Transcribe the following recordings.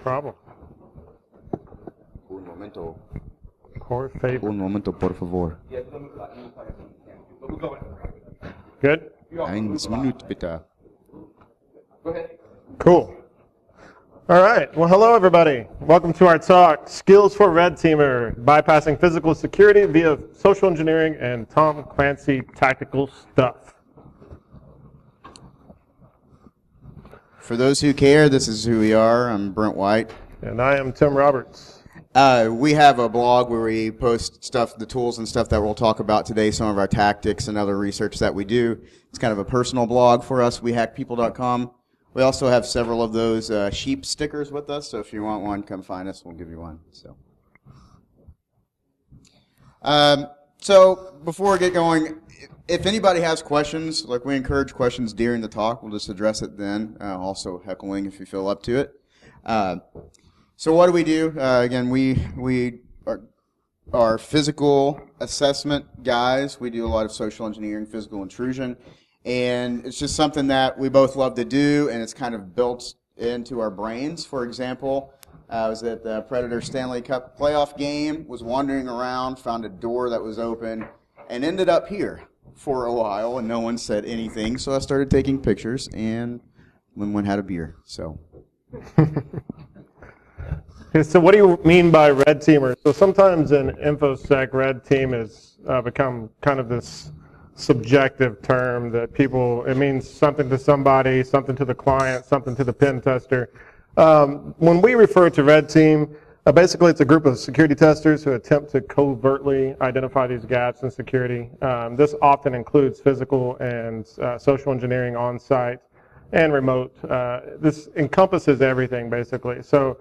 problem. Un momento. Por favor. Un momento, por favor. Good? Ein Minute, bitte. Go ahead. Cool. All right. Well, hello, everybody. Welcome to our talk, Skills for Red Teamer, Bypassing Physical Security via Social Engineering and Tom Clancy Tactical Stuff. For those who care, this is who we are. I'm Brent White. And I am Tim Roberts. We have a blog where we post stuff, the tools and stuff that we'll talk about today, some of our tactics and other research that we do. It's kind of a personal blog for us, wehackpeople.com. We also have several of those sheep stickers with us, so if you want one, come find us. We'll give you one. So before we get going, if anybody has questions, like we encourage questions during the talk, we'll just address it then. Also heckling if you feel up to it. So what do we do? Again, we are physical assessment guys. We do a lot of social engineering, physical intrusion, and it's just something that we both love to do, and it's kind of built into our brains. For example, I was at the Predator Stanley Cup playoff game, was wandering around, found a door that was open, and ended up here for a while, and no one said anything, so I started taking pictures, and then went had a beer, so... So what do you mean by red teamer? So sometimes in InfoSec, red team has become kind of this subjective term that it means something to somebody, something to the client, something to the pen tester. When we refer to red team, basically it's a group of security testers who attempt to covertly identify these gaps in security. This often includes physical and social engineering on-site and remote. This encompasses everything, basically. So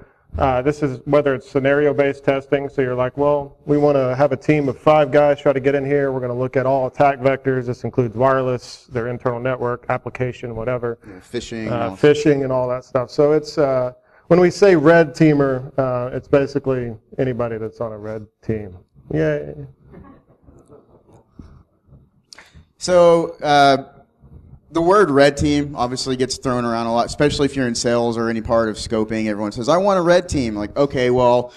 this is whether it's scenario-based testing, so you're like, well, we want to have a team of 5 guys try to get in here. We're going to look at all attack vectors. This includes wireless, their internal network, application, whatever. Yeah, phishing. Phishing and all that stuff. So it's when we say red teamer, it's basically anybody that's on a red team. Yay. So the word red team obviously gets thrown around a lot, especially if you're in sales or any part of scoping. Everyone says, I want a red team. Like, okay, well,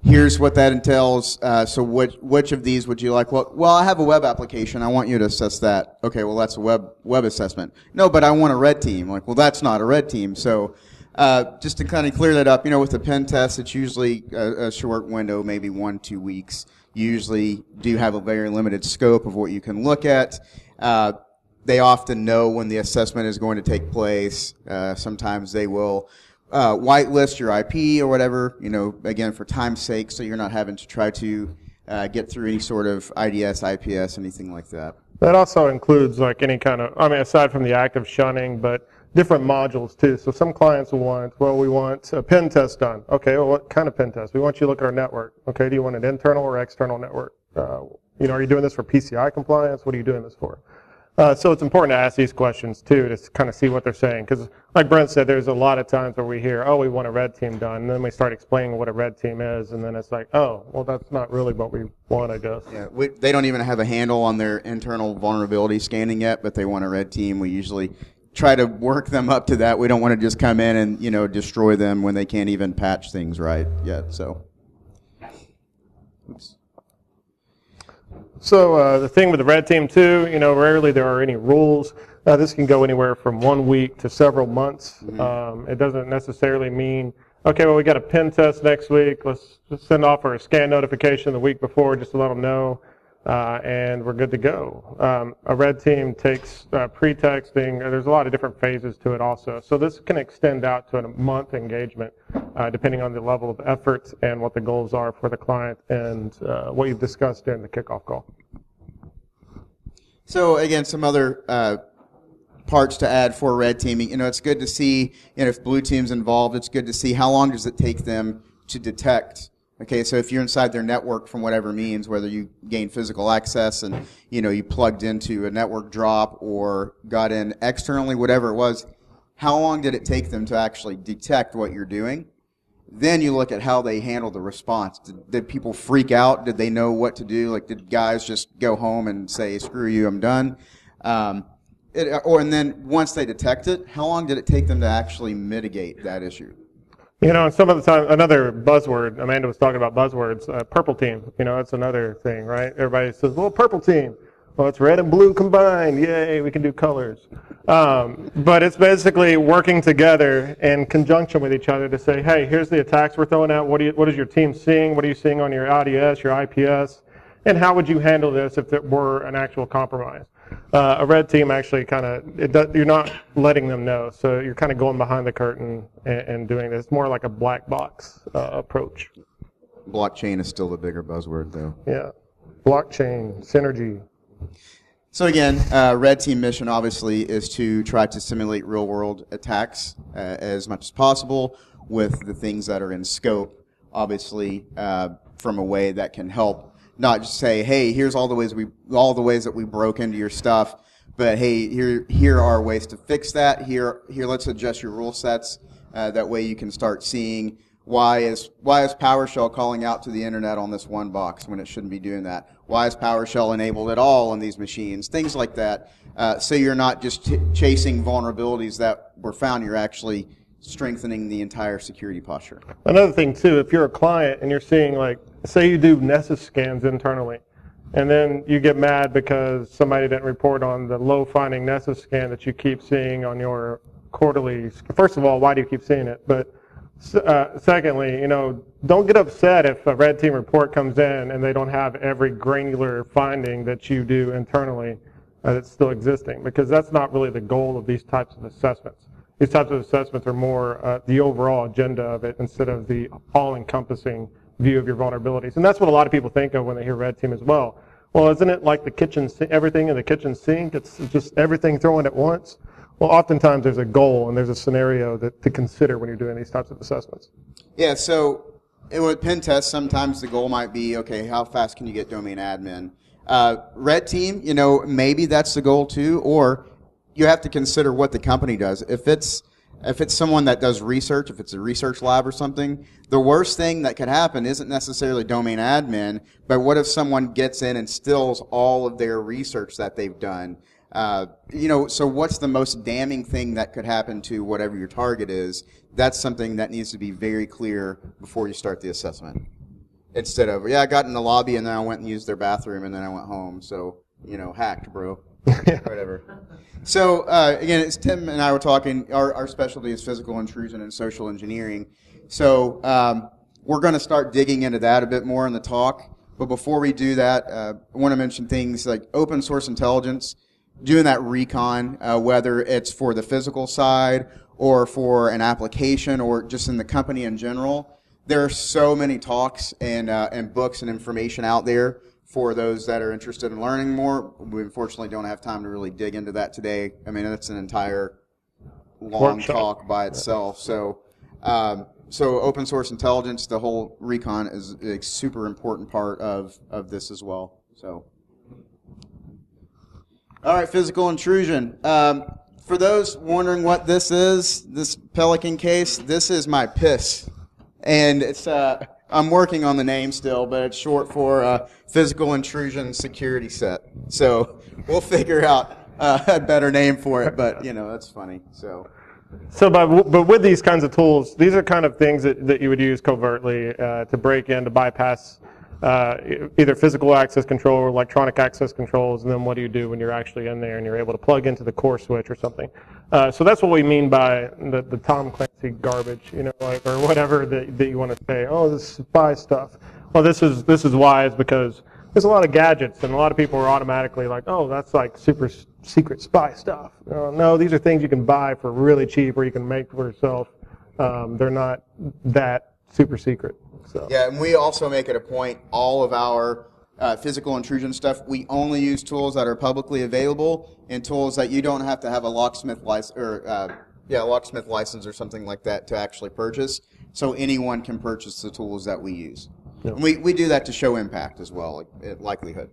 here's what that entails. So which of these would you like? Well, I have a web application. I want you to assess that. Okay, well, that's a web assessment. No, but I want a red team. Like, well, that's not a red team. So just to kind of clear that up, with the pen test, it's usually a short window, maybe 1-2 weeks. You usually do have a very limited scope of what you can look at. They often know when the assessment is going to take place. Sometimes they will whitelist your IP or whatever, again, for time's sake, so you're not having to try to get through any sort of IDS, IPS, anything like that. That also includes like any kind of, aside from the active shunning, but different modules too. So some clients will we want a pen test done. Okay, well, what kind of pen test? We want you to look at our network. Okay, do you want an internal or external network? Are you doing this for PCI compliance? What are you doing this for? So it's important to ask these questions too, to kind of see what they're saying. Because like Brent said, there's a lot of times where we hear, we want a red team done, and then we start explaining what a red team is, and then it's like, well, that's not really what we want, I guess. Yeah, they don't even have a handle on their internal vulnerability scanning yet, but they want a red team. We usually try to work them up to that. We don't want to just come in and, destroy them when they can't even patch things right yet, so. Oops. So the thing with the red team too, rarely there are any rules. This can go anywhere from 1 week to several months. Mm-hmm. It doesn't necessarily mean, okay, well, we got a pen test next week. Let's just send off our scan notification the week before just to let them know, and we're good to go. A red team takes pre-texting. There's a lot of different phases to it also. So this can extend out to a month engagement, depending on the level of effort and what the goals are for the client and what you've discussed during the kickoff call. So again, some other parts to add for red teaming. It's good to see, if blue team's involved, it's good to see how long does it take them to detect. Okay, so if you're inside their network from whatever means, whether you gain physical access and, you plugged into a network drop or got in externally, whatever it was, how long did it take them to actually detect what you're doing? Then you look at how they handle the response. Did people freak out? Did they know what to do? Like, did guys just go home and say, screw you, I'm done? And then once they detect it, how long did it take them to actually mitigate that issue? And some of the time, another buzzword, Amanda was talking about buzzwords, purple team, that's another thing, right? Everybody says, well, purple team. Well, it's red and blue combined. Yay, we can do colors. But it's basically working together in conjunction with each other to say, hey, here's the attacks we're throwing out. What is your team seeing? What are you seeing on your ODS, your IPS? And how would you handle this if it were an actual compromise? A red team actually you're not letting them know, so you're kind of going behind the curtain and doing this. It's more like a black box approach. Blockchain is still the bigger buzzword, though. Yeah, blockchain, synergy. So again, red team mission obviously is to try to simulate real-world attacks as much as possible with the things that are in scope, obviously from a way that can help. Not just say, hey, here's all the ways that we broke into your stuff, but hey, here are ways to fix that. Here, let's adjust your rule sets. That way, you can start seeing why is PowerShell calling out to the internet on this one box when it shouldn't be doing that. Why is PowerShell enabled at all on these machines? Things like that. So you're not just chasing vulnerabilities that were found. You're actually strengthening the entire security posture. Another thing too, if you're a client and you're seeing, like, say you do Nessus scans internally, and then you get mad because somebody didn't report on the low finding Nessus scan that you keep seeing on your quarterly. First of all, why do you keep seeing it? But secondly, don't get upset if a red team report comes in and they don't have every granular finding that you do internally that's still existing, because that's not really the goal of these types of assessments. These types of assessments are more the overall agenda of it instead of the all-encompassing view of your vulnerabilities. And that's what a lot of people think of when they hear red team as well. Well, isn't it like the kitchen, everything in the kitchen sink? It's just everything thrown at once. Well, oftentimes there's a goal and there's a scenario to consider when you're doing these types of assessments. Yeah, so with pen tests, sometimes the goal might be, okay, how fast can you get domain admin? Red team, maybe that's the goal too, or you have to consider what the company does. If it's someone that does research, if it's a research lab or something, the worst thing that could happen isn't necessarily domain admin, but what if someone gets in and steals all of their research that they've done? So what's the most damning thing that could happen to whatever your target is? That's something that needs to be very clear before you start the assessment. Instead of, I got in the lobby and then I went and used their bathroom and then I went home. So, hacked, bro. Whatever. So, again, it's Tim and I were talking, our specialty is physical intrusion and social engineering. So, we're going to start digging into that a bit more in the talk. But before we do that, I want to mention things like open source intelligence, doing that recon, whether it's for the physical side or for an application or just in the company in general. There are so many talks and books and information out there for those that are interested in learning more. We unfortunately don't have time to really dig into that today. I mean, that's an entire long talk by itself. So open source intelligence, the whole recon is a super important part of this as well. So, all right, physical intrusion. For those wondering what this is, this Pelican case, this is my PIS. And it's I'm working on the name still, but it's short for Physical Intrusion Security Set. So we'll figure out a better name for it, but that's funny. But with these kinds of tools, these are kind of things that you would use covertly to break in, to bypass either physical access control or electronic access controls, and then what do you do when you're actually in there and you're able to plug into the core switch or something. So that's what we mean by the Tom Clancy garbage, or whatever that you want to say. Oh, this is spy stuff. Well, this is why, is because there's a lot of gadgets, and a lot of people are automatically like, oh, that's like super secret spy stuff. No, these are things you can buy for really cheap or you can make for yourself. They're not that super secret. So. Yeah, and we also make it a point, all of our physical intrusion stuff, we only use tools that are publicly available and tools that you don't have to have a locksmith license or something like that to actually purchase. So anyone can purchase the tools that we use. Yep. And we do that to show impact as well, likelihood.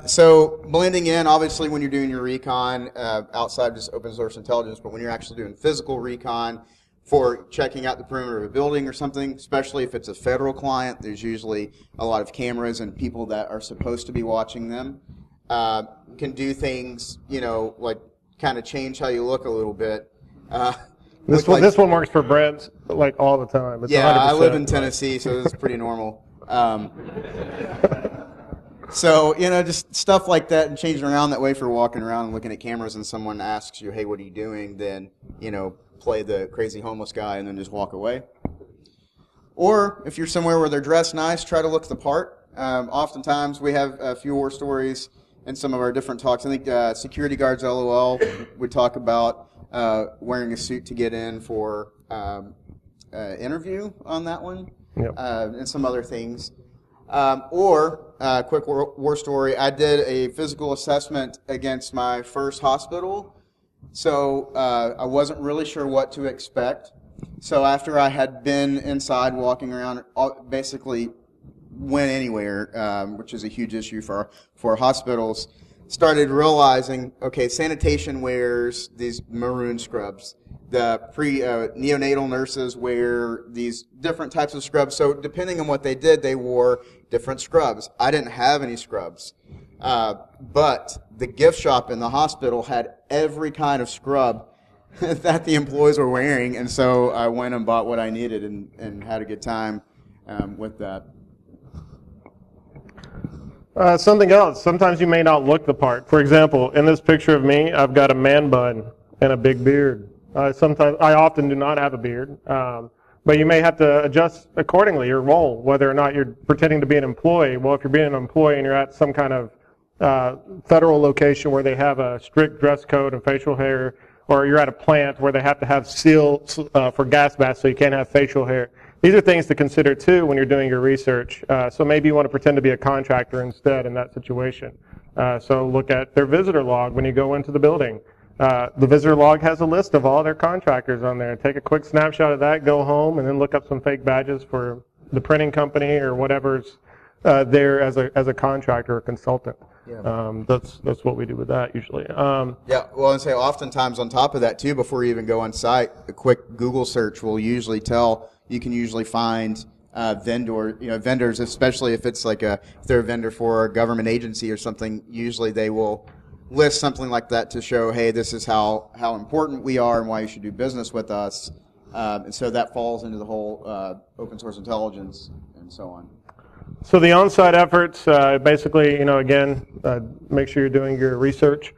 So blending in, obviously, when you're doing your recon outside of just open source intelligence, but when you're actually doing physical recon, for checking out the perimeter of a building or something, especially if it's a federal client, there's usually a lot of cameras and people that are supposed to be watching them. Can do things, like kind of change how you look a little bit. This one works for Brent like all the time. It's Yeah, 100%. I live in Tennessee, so it's pretty normal. So, just stuff like that and changing around that way for walking around and looking at cameras and someone asks you, hey, what are you doing? Then, play the crazy homeless guy and then just walk away. Or if you're somewhere where they're dressed nice, try to look the part. Oftentimes we have a few war stories in some of our different talks. I think security guards, LOL, would talk about wearing a suit to get in for interview on that one, Yep. and some other things. Quick war story, I did a physical assessment against my first hospital, so I wasn't really sure what to expect. So after I had been inside walking around, basically went anywhere, which is a huge issue for hospitals, started realizing, okay, sanitation wears these maroon scrubs. The neonatal nurses wear these different types of scrubs. So depending on what they did, they wore different scrubs. I didn't have any scrubs. But the gift shop in the hospital had every kind of scrub that the employees were wearing. And so I went and bought what I needed and had a good time with that. Something else. Sometimes you may not look the part. For example, in this picture of me, I've got a man bun and a big beard. I often do not have a beard, but you may have to adjust accordingly your role, whether or not you're pretending to be an employee. Well, if you're being an employee and you're at some kind of federal location where they have a strict dress code and facial hair, or you're at a plant where they have to have seals for gas masks so you can't have facial hair. These are things to consider too when you're doing your research. So maybe you want to pretend to be a contractor instead in that situation. So look at their visitor log when you go into the building. The visitor log has a list of all their contractors on there. Take a quick snapshot of that, go home, and then look up some fake badges for the printing company or whatever's there as a contractor or consultant. Yeah. That's what we do with that usually. Yeah, well, and say oftentimes on top of that too, before you even go on site, a quick Google search will usually tell. You can usually find vendors, especially if it's like if they're a vendor for a government agency or something. Usually they will list something like that to show, hey, this is how important we are and why you should do business with us. And so that falls into the whole open source intelligence and so on. So the on-site efforts, basically, again, make sure you're doing your research.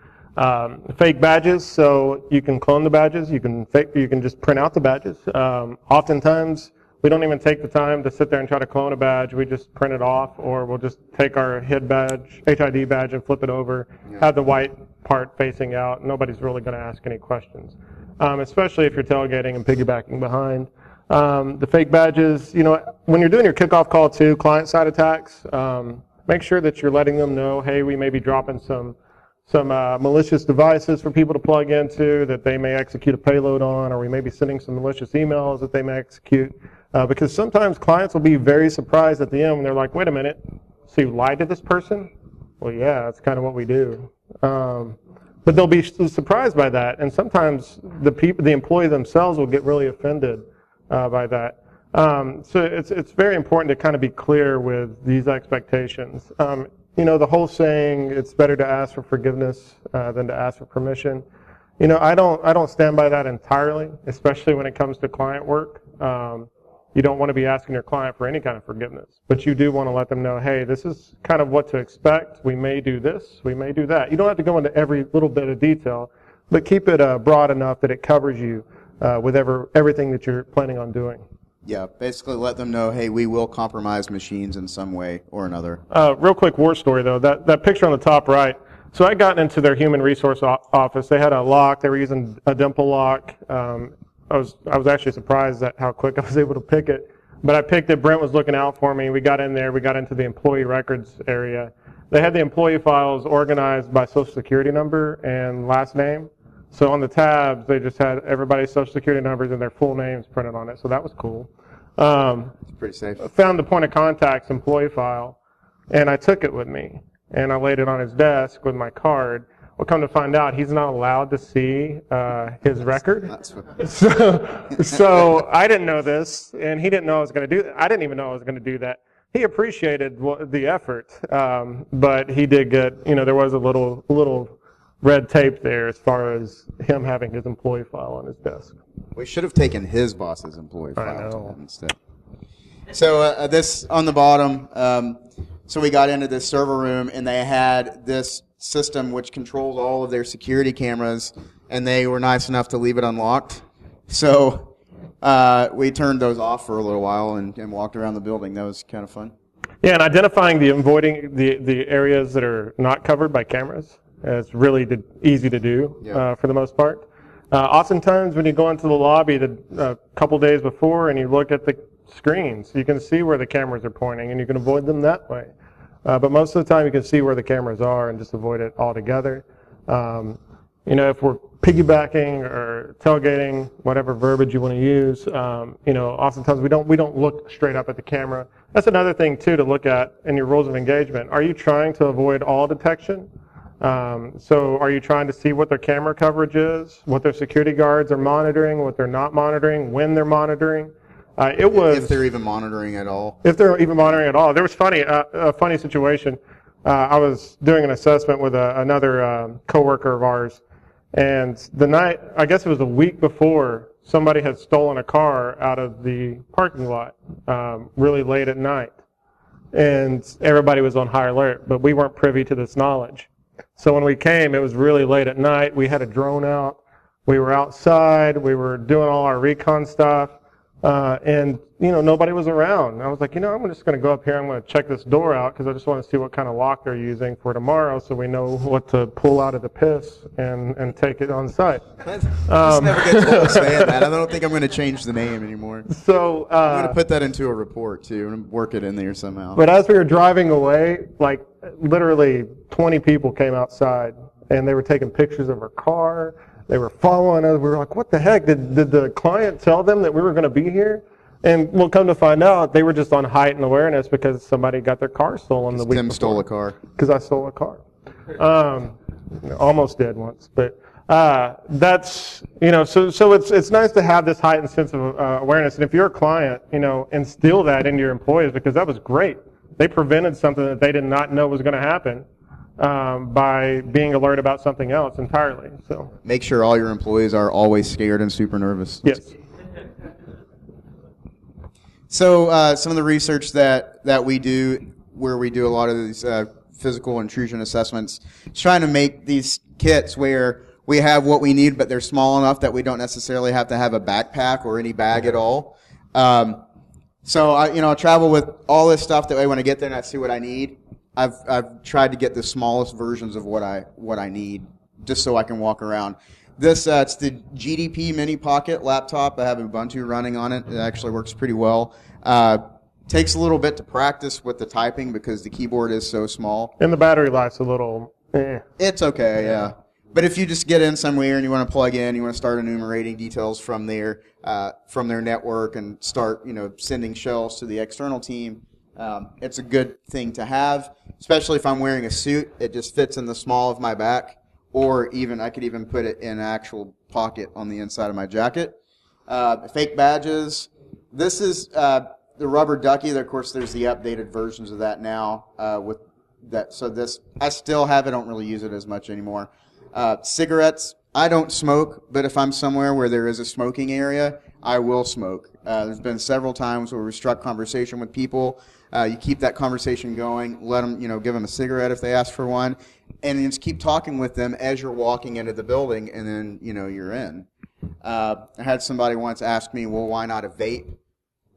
Fake badges, so you can clone the badges. You can just print out the badges. Oftentimes, we don't even take the time to sit there and try to clone a badge. We just print it off, or we'll just take our HID badge, and flip it over, have the white part facing out. Nobody's really going to ask any questions, especially if you're tailgating and piggybacking behind. The fake badges, when you're doing your kickoff call too, client-side attacks, make sure that you're letting them know, hey, we may be dropping some malicious devices for people to plug into that they may execute a payload on, or we may be sending some malicious emails that they may execute. Because sometimes clients will be very surprised at the end when they're like, wait a minute, so you lied to this person? Well, yeah, that's kind of what we do. But they'll be surprised by that, and sometimes the employee themselves will get really offended by that. So it's very important to kind of be clear with these expectations. The whole saying, it's better to ask for forgiveness than to ask for permission. I don't stand by that entirely, especially when it comes to client work. You don't want to be asking your client for any kind of forgiveness, but you do want to let them know, hey, this is kind of what to expect. We may do this, we may do that. You don't have to go into every little bit of detail, but keep it broad enough that it covers you with everything that you're planning on doing. Yeah, basically let them know, hey, we will compromise machines in some way or another. Real quick war story, though. That picture on the top right, so I got into their human resource office. They had a lock. They were using a dimple lock. I was actually surprised at how quick I was able to pick it. But I picked it. Brent was looking out for me. We got in there. We got into the employee records area. They had the employee files organized by social security number and last name. So on the tabs, they just had everybody's social security numbers and their full names printed on it. So that was cool. It's pretty safe. I found the point of contact's employee file, and I took it with me. And I laid it on his desk with my card. Well, come to find out, he's not allowed to see his record. So I didn't know this, and he didn't know I was going to do that. I didn't even know I was going to do that. He appreciated the effort, but he did get, there was a little red tape there as far as him having his employee file on his desk. We should have taken his boss's employee I file to know. him instead. So this on the bottom. So we got into this server room, and they had this system which controls all of their security cameras, and they were nice enough to leave it unlocked. So we turned those off for a little while and walked around the building. That was kind of fun. Yeah, and identifying avoiding the areas that are not covered by cameras is really easy to do for the most part. Oftentimes when you go into the lobby a couple days before and you look at the screens, you can see where the cameras are pointing and you can avoid them that way. But most of the time you can see where the cameras are and just avoid it altogether. If we're piggybacking or tailgating, whatever verbiage you want to use, oftentimes we don't look straight up at the camera. That's another thing too to look at in your rules of engagement. Are you trying to avoid all detection? So are you trying to see what their camera coverage is, what their security guards are monitoring, what they're not monitoring, when they're monitoring? If they're even monitoring at all. If they're even monitoring at all. There was a funny situation. I was doing an assessment with another coworker of ours, and I guess it was a week before, somebody had stolen a car out of the parking lot really late at night. And everybody was on high alert, but we weren't privy to this knowledge. So when we came, it was really late at night. We had a drone out. We were outside. We were doing all our recon stuff. And nobody was around. I was like, I'm just going to go up here. I'm going to check this door out because I just want to see what kind of lock they're using for tomorrow so we know what to pull out of the piss and take it on site. Just never gets old saying that. I don't think I'm going to change the name anymore. So I'm going to put that into a report too and work it in there somehow. But as we were driving away, like literally 20 people came outside and they were taking pictures of our car. They were following us. We were like, what the heck? Did the client tell them that we were going to be here? And we'll come to find out they were just on heightened awareness because somebody got their car stolen the week Tim before. stole a car. Because I stole a car. Almost did once. But that's, so it's nice to have this heightened sense of awareness. And if you're a client, instill that into your employees because that was great. They prevented something that they did not know was going to happen. By being alert about something else entirely. So make sure all your employees are always scared and super nervous. Yes. So some of the research that we do, where we do a lot of these physical intrusion assessments, is trying to make these kits where we have what we need, but they're small enough that we don't necessarily have to have a backpack or any bag at all. So I travel with all this stuff that way when I get there and I see what I need. I've tried to get the smallest versions of what I need, just so I can walk around. This it's the GDP Mini Pocket laptop. I have Ubuntu running on it. It actually works pretty well. Takes a little bit to practice with the typing because the keyboard is so small. And the battery life's a little. It's okay, yeah. But if you just get in somewhere and you want to plug in, you want to start enumerating details from their network and start sending shells to the external team. It's a good thing to have, especially if I'm wearing a suit. It just fits in the small of my back, or even I could even put it in an actual pocket on the inside of my jacket. Fake badges. This is the rubber ducky. Of course, there's the updated versions of that now. With that, so this I still have. I don't really use it as much anymore. Cigarettes. I don't smoke, but if I'm somewhere where there is a smoking area, I will smoke. There's been several times where we struck conversation with people. You keep that conversation going, let them, give them a cigarette if they ask for one, and then just keep talking with them as you're walking into the building, and then, you're in. I had somebody once ask me, well, why not a vape?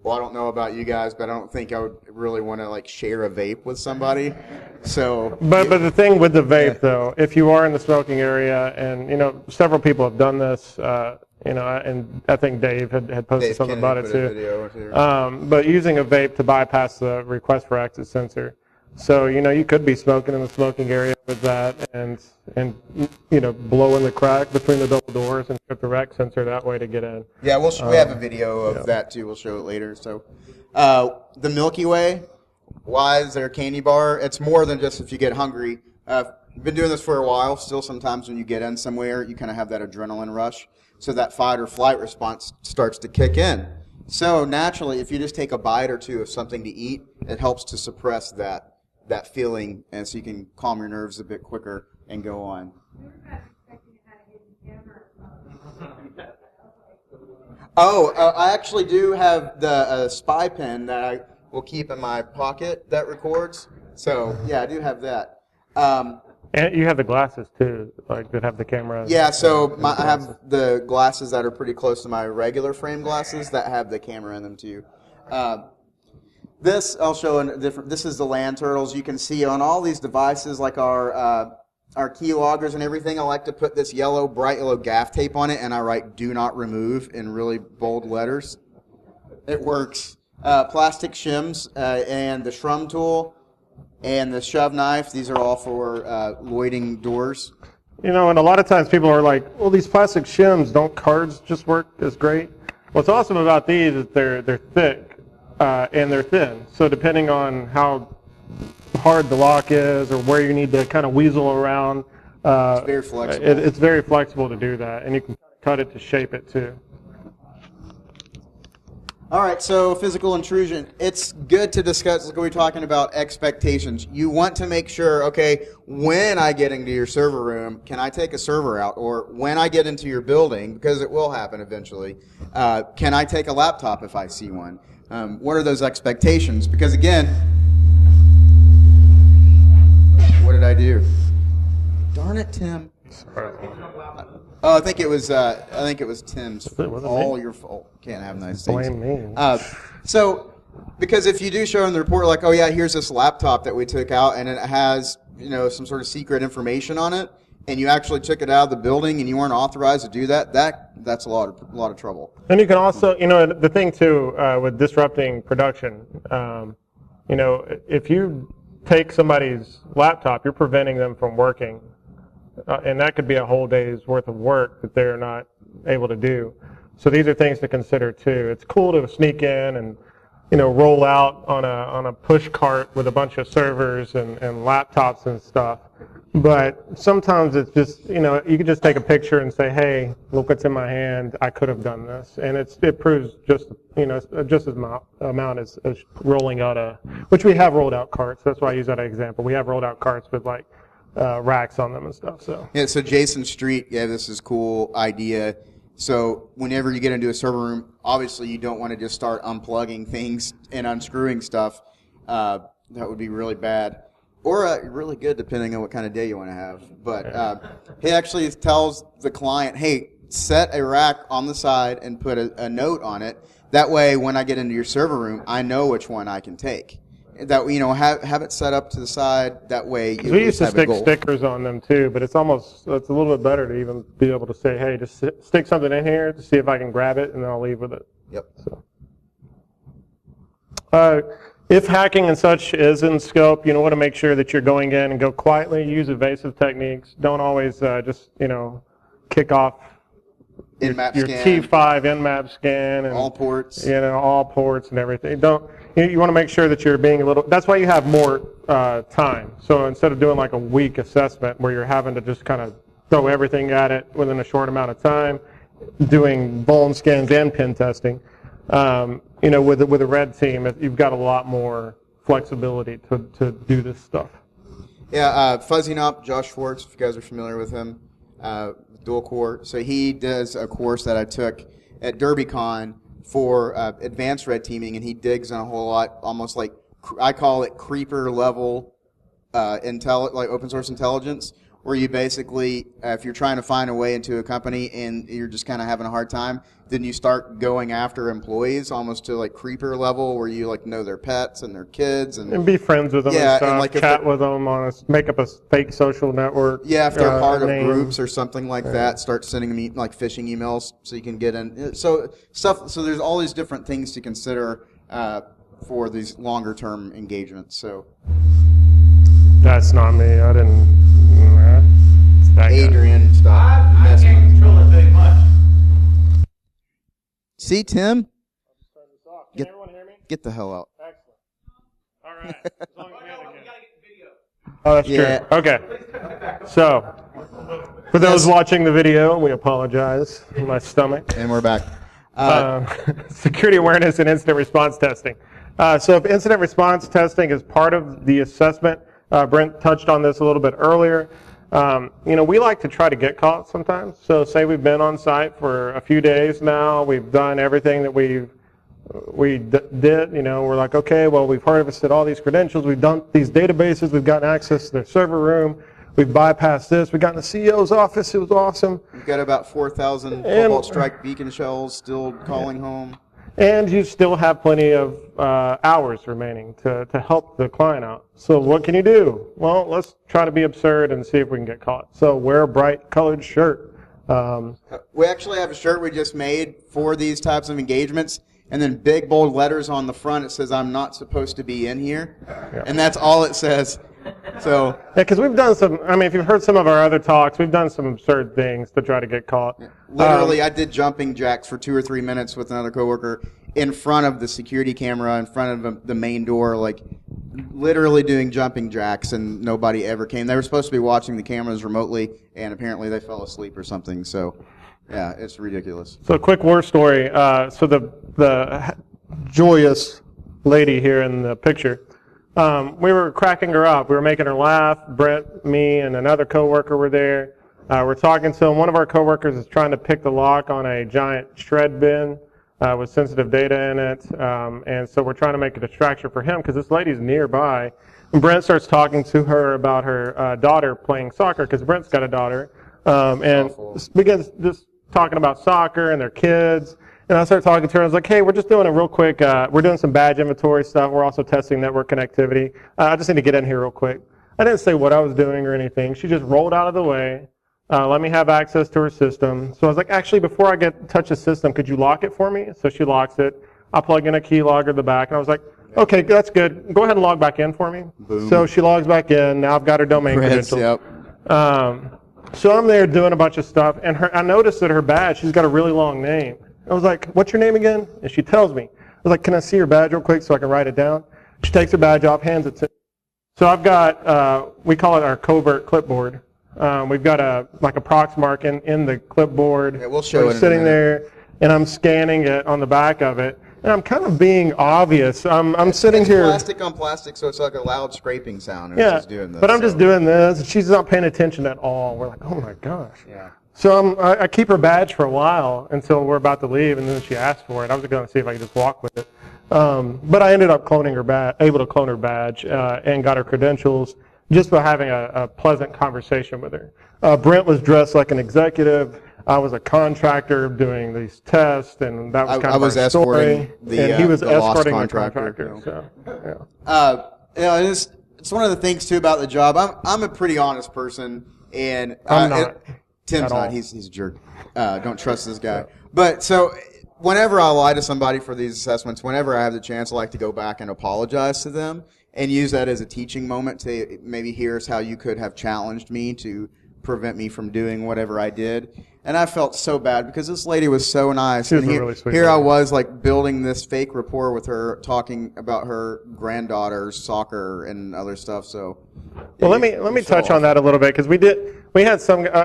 Well, I don't know about you guys, but I don't think I would really want to, share a vape with somebody. So. But the thing with the vape, though, if you are in the smoking area, and, several people have done this, and I think Dave had posted something about it too. But using a vape to bypass the request for access sensor. So, you could be smoking in the smoking area with that and blow in the crack between the double doors and trip the rec sensor that way to get in. Yeah, we have a video of that too. We'll show it later. So, the Milky Way, why is there a candy bar? It's more than just if you get hungry. I've been doing this for a while. Still, sometimes when you get in somewhere, you kind of have that adrenaline rush. So that fight or flight response starts to kick in. So naturally, if you just take a bite or two of something to eat, it helps to suppress that feeling, and so you can calm your nerves a bit quicker. and go on. Oh, I actually do have the spy pen that I will keep in my pocket that records. So, yeah, I do have that. And you have the glasses too, like that have the camera. Yeah, so I have the glasses that are pretty close to my regular frame glasses that have the camera in them too. This I'll show in a different. This is the land turtles. You can see on all these devices, like our key loggers and everything. I like to put this bright yellow gaff tape on it, and I write "Do not remove" in really bold letters. It works. Plastic shims and the shrum tool. And the shove knife, these are all for lloyding doors. You know, and a lot of times people are like, well, these plastic shims, don't cards just work as great? What's awesome about these is they're thick and they're thin. So depending on how hard the lock is or where you need to kind of weasel around, it's very flexible. It's very flexible to do that. And you can cut it to shape it too. All right, so physical intrusion. It's good to discuss, like we were talking about, expectations. You want to make sure, okay, when I get into your server room, can I take a server out? Or when I get into your building, because it will happen eventually, can I take a laptop if I see one? What are those expectations? Because again, what did I do? Darn it, Tim. Oh, I think it was Tim's. All your fault. Can't have nice things. Blame me. So, because if you do show in the report, like, oh yeah, here's this laptop that we took out, and it has, some sort of secret information on it, and you actually took it out of the building, and you weren't authorized to do that, that's a lot of trouble. And you can also, the thing too with disrupting production, if you take somebody's laptop, you're preventing them from working. And that could be a whole day's worth of work that they're not able to do. So these are things to consider too. It's cool to sneak in and roll out on a push cart with a bunch of servers and laptops and stuff. But sometimes it's just you can just take a picture and say, hey, look what's in my hand. I could have done this, and it proves just as amount as rolling out which we have rolled out carts. That's why I use that example. We have rolled out carts with like racks on them and stuff. So so Jason Street, this is a cool idea. So whenever you get into a server room, obviously you don't want to just start unplugging things and unscrewing stuff. That would be really bad, or really good depending on what kind of day you want to have. But he actually tells the client, hey, set a rack on the side and put a note on it. That way, when I get into your server room, I know which one I can take. That have it set up to the side. That way, you we used to have stick a goal. stickers on them too, but it's a little bit better to even be able to say, "Hey, just stick something in here to see if I can grab it, and then I'll leave with it." Yep. So, if hacking and such is in scope, want to make sure that you're going in and go quietly. Use evasive techniques. Don't always just kick off your scan. T5 Nmap scan and all ports. All ports and everything. You want to make sure that you're being that's why you have more time. So instead of doing like a week assessment where you're having to just kind of throw everything at it within a short amount of time, doing vuln scans and pen testing, with a red team, you've got a lot more flexibility to do this stuff. Yeah, Fuzzy Nop, Josh Schwartz, if you guys are familiar with him, dual core. So he does a course that I took at DerbyCon for advanced red teaming, and he digs in a whole lot, almost like I call it creeper level like open source intelligence, where you basically, if you're trying to find a way into a company and you're just kind of having a hard time, then you start going after employees almost to like creeper level, where you like know their pets and their kids and be friends with them and stuff, and like chat with them make up a fake social network. Yeah, if they're part of name. groups or something like that, start sending them like phishing emails so you can get in. So there's all these different things to consider for these longer term engagements. So that's not me. I didn't. It's that Adrian, stop. I can't control it very much. See, Tim? Can everyone hear me? Get the hell out. Excellent. All right. As long as we have We gotta get the video. Oh, that's true. Okay. So, for those watching the video, we apologize. My stomach. And we're back. Security awareness and incident response testing. So if incident response testing is part of the assessment, Brent touched on this a little bit earlier. We like to try to get caught sometimes. So say we've been on site for a few days now, we've done everything that we did, we're like, okay, well, we've harvested all these credentials, we've done these databases, we've gotten access to their server room, we've bypassed this, we got in the CEO's office, it was awesome. We've got about 4,000 Cobalt Strike beacon shells still calling home. And you still have plenty of hours remaining to help the client out. So what can you do? Well, let's try to be absurd and see if we can get caught. So wear a bright colored shirt. We actually have a shirt we just made for these types of engagements, and then big bold letters on the front it says, "I'm not supposed to be in here." Yeah. And that's all it says. So yeah, because we've done some, if you've heard some of our other talks, we've done some absurd things to try to get caught. Literally, I did jumping jacks for 2 or 3 minutes with another coworker in front of the security camera, in front of the main door, like literally doing jumping jacks, and nobody ever came. They were supposed to be watching the cameras remotely, and apparently they fell asleep or something. So, yeah, it's ridiculous. So, a quick war story. So the joyous lady here in the picture, we were cracking her up. We were making her laugh. Brent, me, and another coworker were there. We're talking to him. One of our coworkers is trying to pick the lock on a giant shred bin with sensitive data in it. And so we're trying to make a distraction for him because this lady's nearby. And Brent starts talking to her about her daughter playing soccer because Brent's got a daughter. And begins just talking about soccer and their kids. And I started talking to her. I was like, hey, we're just doing a real quick, we're doing some badge inventory stuff. We're also testing network connectivity. I just need to get in here real quick. I didn't say what I was doing or anything. She just rolled out of the way, let me have access to her system. So I was like, actually, before I touch the system, could you lock it for me? So she locks it. I plug in a keylogger at the back. And I was like, okay, that's good. Go ahead and log back in for me. Boom. So she logs back in. Now I've got her domain credentials. Yep. So I'm there doing a bunch of stuff. And I noticed that her badge, she's got a really long name. I was like, what's your name again? And she tells me. I was like, can I see your badge real quick so I can write it down? She takes her badge off, hands it to me. So I've got, we call it our covert clipboard. We've got a prox mark in the clipboard. Yeah, we'll show it sitting there, and I'm scanning it on the back of it. And I'm kind of being obvious. I'm sitting here. Plastic on plastic, so it's like a loud scraping sound. And Yeah, she's doing this, but I'm just doing this. She's not paying attention at all. We're like, oh my gosh. Yeah. So I keep her badge for a while until we're about to leave, and then she asked for it. I was going to see if I could just walk with it. But I ended up able to clone her badge and got her credentials just by having a pleasant conversation with her. Brent was dressed like an executive. I was a contractor doing these tests, and that was kind of our story. And he was escorting the contractor. So, yeah. It's one of the things too about the job. I'm a pretty honest person, and I'm not. Tim's not. He's a jerk. Don't trust this guy. But so whenever I lie to somebody for these assessments, whenever I have the chance, I like to go back and apologize to them and use that as a teaching moment to maybe here's how you could have challenged me to prevent me from doing whatever I did. And I felt so bad because this lady was so nice. She was and a really sweet here lady. I was like building this fake rapport with her, talking about her granddaughter's soccer and other stuff. So, well, let me touch on that a little bit because we had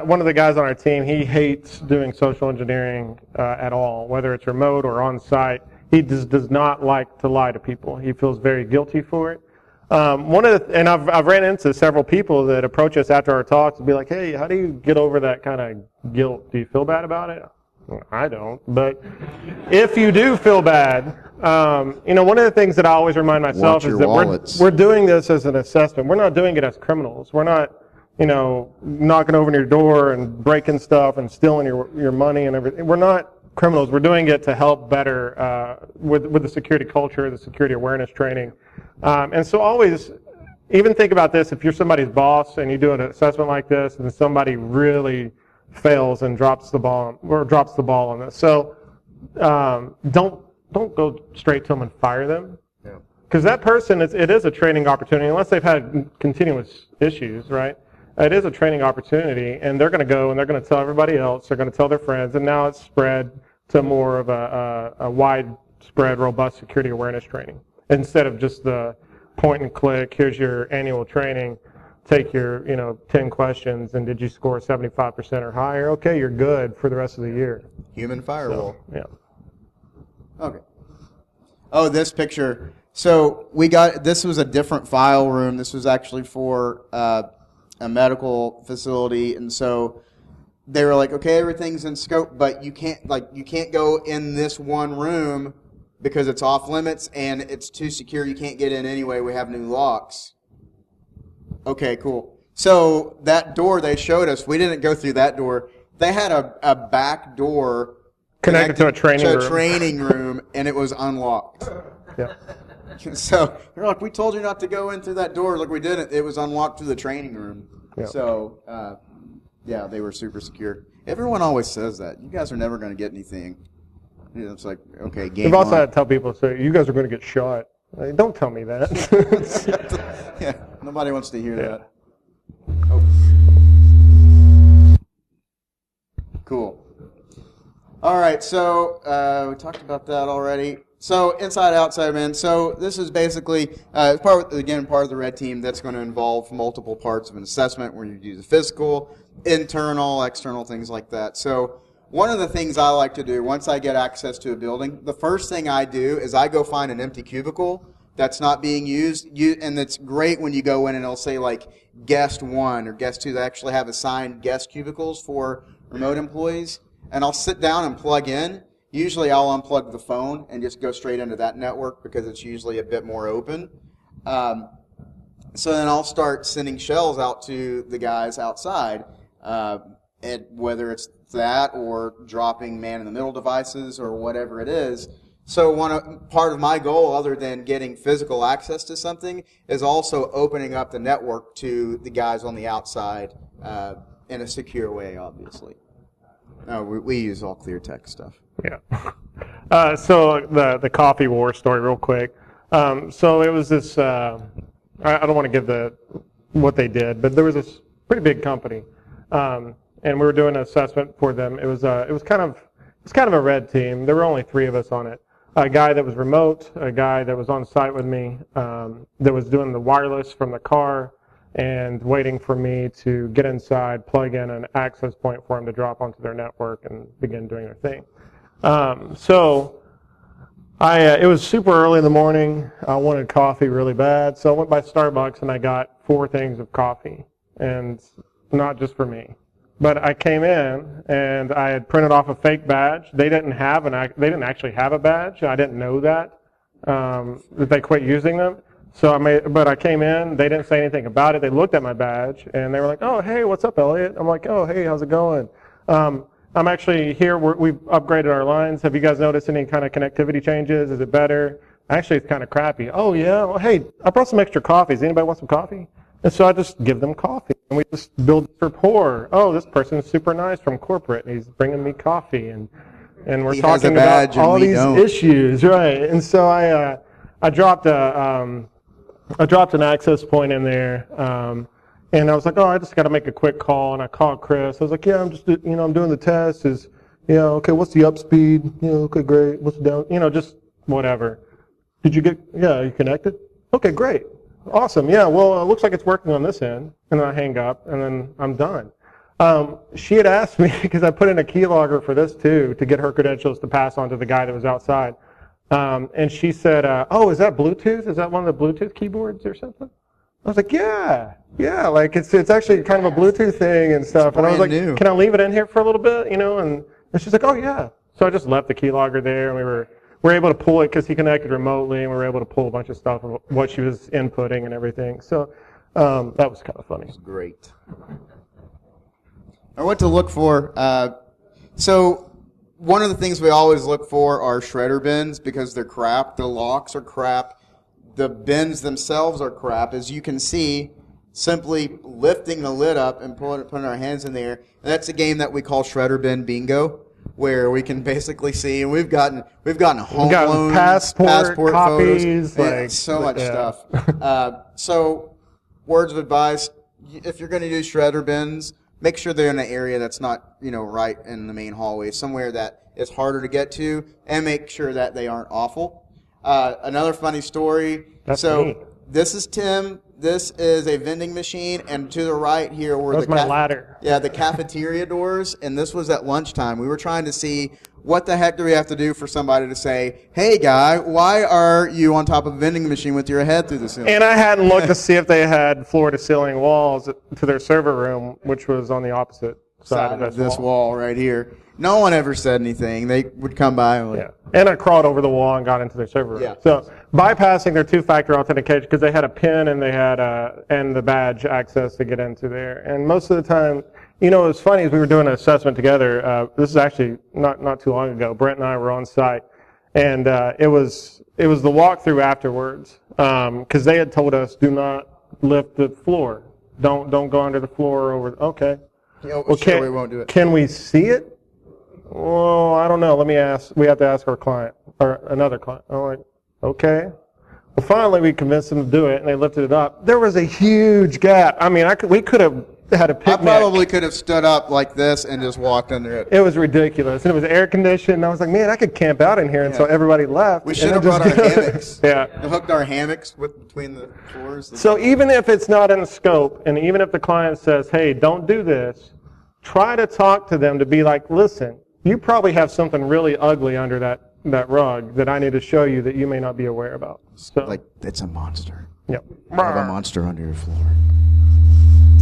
one of the guys on our team. He hates doing social engineering at all, whether it's remote or on site. He does not like to lie to people. He feels very guilty for it. And I've ran into several people that approach us after our talks and be like, hey, how do you get over that kind of guilt? Do you feel bad about it? Well, I don't. But if you do feel bad, one of the things that I always remind myself is that we're doing this as an assessment. We're not doing it as criminals. We're not, knocking over your door and breaking stuff and stealing your money and everything. We're not criminals. We're doing it to help better with the security culture, the security awareness training. And so always, even think about this, if you're somebody's boss and you do an assessment like this and somebody really fails and drops the ball on this. So don't go straight to them and fire them. Because that person, it is a training opportunity, unless they've had continuous issues, right? It is a training opportunity, and they're going to go and they're going to tell everybody else, they're going to tell their friends, and now it's spread to more of a widespread, robust security awareness training. Instead of just the point and click, here's your annual training, take your 10 questions, and did you score 75% or higher? Okay, you're good for the rest of the year. Human firewall. So, yeah. Okay. Oh, this picture. So this was a different file room. This was actually for a medical facility, and so they were like, okay, everything's in scope, but you can't go in this one room because it's off limits and it's too secure. You can't get in anyway. We have new locks. Okay, cool. So that door they showed us, we didn't go through that door. They had a back door Connected to a training room, and it was unlocked. Yeah. So they're like, we told you not to go in through that door. Look, we didn't. It was unlocked through the training room. Yeah. So, yeah, they were super secure. Everyone always says that. You guys are never going to get anything. You know, it's like, okay, game We've also on. had to tell people, so you guys are going to get shot. Like, don't tell me that. Yeah, nobody wants to hear Yeah. that. Oh. Cool. All right, so we talked about that already. So inside, outside, man. So this is basically part of the red team that's going to involve multiple parts of an assessment where you do the physical, internal, external, things like that. So one of the things I like to do once I get access to a building, the first thing I do is I go find an empty cubicle that's not being used. And it's great when you go in and it'll say like guest 1 or guest 2. They actually have assigned guest cubicles for remote employees. And I'll sit down and plug in. Usually I'll unplug the phone and just go straight into that network because it's usually a bit more open. So then I'll start sending shells out to the guys outside, and whether it's that or dropping man-in-the-middle devices or whatever it is. So part of my goal, other than getting physical access to something, is also opening up the network to the guys on the outside in a secure way, obviously. No, we use all clear tech stuff. Yeah. So the coffee war story real quick. So it was this, I don't want to give what they did, but there was this pretty big company. And we were doing an assessment for them. It was kind of a red team. There were only 3 of us on it. A guy that was remote, a guy that was on site with me, that was doing the wireless from the car, and waiting for me to get inside, plug in an access point for them to drop onto their network and begin doing their thing. So it was super early in the morning. I wanted coffee really bad, so I went by Starbucks and I got 4 things of coffee, and not just for me. But I came in and I had printed off a fake badge. They didn't actually have a badge. I didn't know that they quit using them. So I came in, they didn't say anything about it. They looked at my badge, and they were like, oh, hey, what's up, Elliot? I'm like, oh, hey, how's it going? I'm actually here. We've upgraded our lines. Have you guys noticed any kind of connectivity changes? Is it better? Actually, it's kind of crappy. Oh, yeah? Well, hey, I brought some extra coffees. Anybody want some coffee? And so I just give them coffee, and we just build rapport. Oh, this person is super nice from corporate, and he's bringing me coffee, and we're talking about all these issues, right? And so I dropped an access point in there, and I was like, oh, I just got to make a quick call, and I called Chris. I was like, yeah, I'm just, I'm doing the test. Okay, what's the up speed? Okay, great. What's the down? Just whatever. Did you are you connected? Okay, great. Awesome. Yeah, well, it looks like it's working on this end. And then I hang up, and then I'm done. She had asked me, because I put in a keylogger for this too, to get her credentials to pass on to the guy that was outside. And she said, oh, is that Bluetooth? Is that one of the Bluetooth keyboards or something? I was like, yeah, like it's actually kind of a Bluetooth thing and stuff. And I was like, can I leave it in here for a little bit, and she's like, oh yeah. So I just left the keylogger there, and we were able to pull it because he connected remotely, and we were able to pull a bunch of stuff of what she was inputting and everything. So that was kind of funny. That's great. Or what to look for. So one of the things we always look for are shredder bins because they're crap. The locks are crap. The bins themselves are crap. As you can see, simply lifting the lid up and putting our hands in there. And that's a game that we call Shredder Bin Bingo, where we can basically see, and we've gotten home loans, passport copies, photos, so much stuff. So, words of advice: if you're going to do shredder bins, make sure they're in an area that's not, right in the main hallway, somewhere that is harder to get to, and make sure that they aren't awful. Another funny story. That's me. This is Tim. This is a vending machine, and to the right here were my ladder. Yeah, the cafeteria doors, and this was at lunchtime. We were trying to see what the heck do we have to do for somebody to say, hey, guy, why are you on top of a vending machine with your head through the ceiling? And I hadn't looked to see if they had floor-to-ceiling walls to their server room, which was on the opposite side of this wall right here. No one ever said anything. They would come by and yeah. And I crawled over the wall and got into their server room. Yeah. So bypassing their two-factor authentication, because they had a PIN and they had and the badge access to get into there. And most of the time, you know, it was funny as we were doing an assessment together. This is actually not too long ago. Brent and I were on site, and it was the walkthrough afterwards, because they had told us, do not lift the floor. Don't go under the floor over. Okay. Well, sure, we won't do it. Can we see it? Well, I don't know. Let me ask. We have to ask our client or another client. I'm like, okay. Well, finally we convinced them to do it, and they lifted it up. There was a huge gap. I mean, we could have had a picnic. I probably could have stood up like this and just walked under it. It was ridiculous. And it was air conditioned. And I was like, man, I could camp out in here until everybody left. We should have brought our hammocks. Yeah. And hooked our hammocks between the floors. So even if it's not in the scope, and even if the client says, hey, don't do this, try to talk to them to be like, listen, you probably have something really ugly under that rug that I need to show you that you may not be aware about. So, like, it's a monster. Yep. You have a monster under your floor.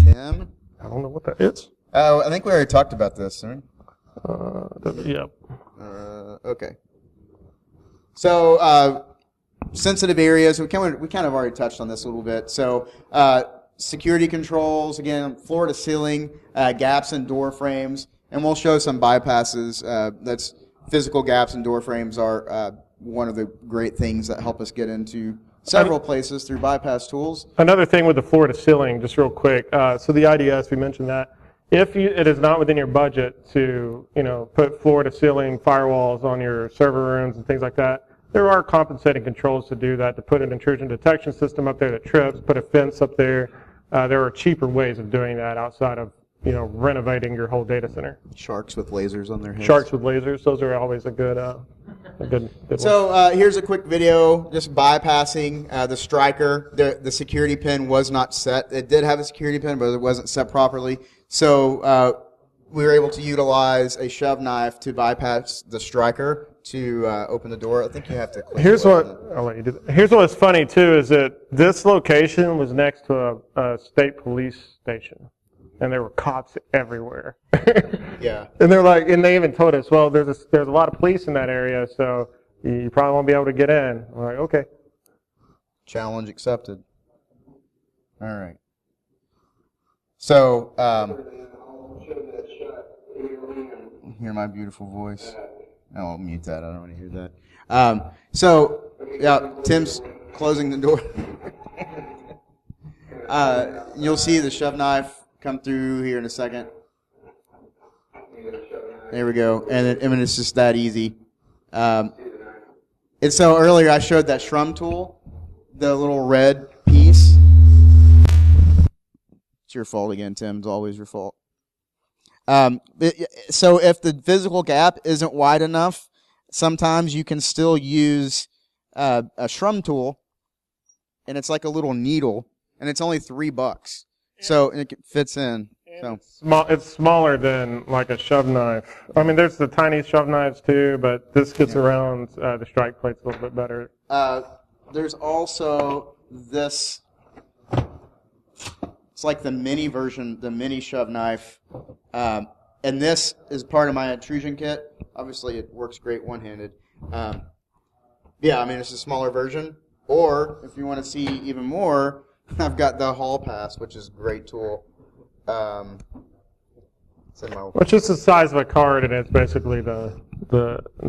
Tim? I don't know what that is. Oh, I think we already talked about this, right? Yep. Okay. So, sensitive areas, we kind of already touched on this a little bit. So, security controls, again, floor to ceiling, gaps in door frames, and we'll show some bypasses. That's physical gaps in door frames are one of the great things that help us get into several places through bypass tools. Another thing with the floor to ceiling, just real quick. So the IDS, we mentioned that. If it is not within your budget to, put floor to ceiling firewalls on your server rooms and things like that, there are compensating controls to do that, to put an intrusion detection system up there that trips, put a fence up there. There are cheaper ways of doing that outside of, renovating your whole data center. Sharks with lasers on their heads. Sharks with lasers, those are always a good one. So here's a quick video, just bypassing the striker. The security pin was not set. It did have a security pin, but it wasn't set properly. So we were able to utilize a shove knife to bypass the striker to open the door. I think you have to click. I'll let you do that. Here's what's funny too, is that this location was next to a state police station, and there were cops everywhere. Yeah. And they're like, and they even told us, well, there's a lot of police in that area, so you probably won't be able to get in. I'm like, okay. Challenge accepted. All right. So, hear my beautiful voice. Oh, I'll mute that. I don't want to hear that. So, yeah, Tim's closing the door. You'll see the shove knife come through here in a second. There we go. And it's just that easy. And so earlier I showed that shrum tool, the little red piece. It's your fault again, Tim. It's always your fault. So if the physical gap isn't wide enough, sometimes you can still use a shrum tool, and it's like a little needle, and it's only $3. So it fits in. So it's smaller than like a shove knife. I mean, there's the tiny shove knives too, but this gets around the strike plates a little bit better. There's also this. It's like the mini version, the mini shove knife. And this is part of my intrusion kit. Obviously, it works great one-handed. Yeah, I mean, it's a smaller version. Or, if you want to see even more, I've got the Hall Pass, which is a great tool. Which is the size of a card, and it's basically the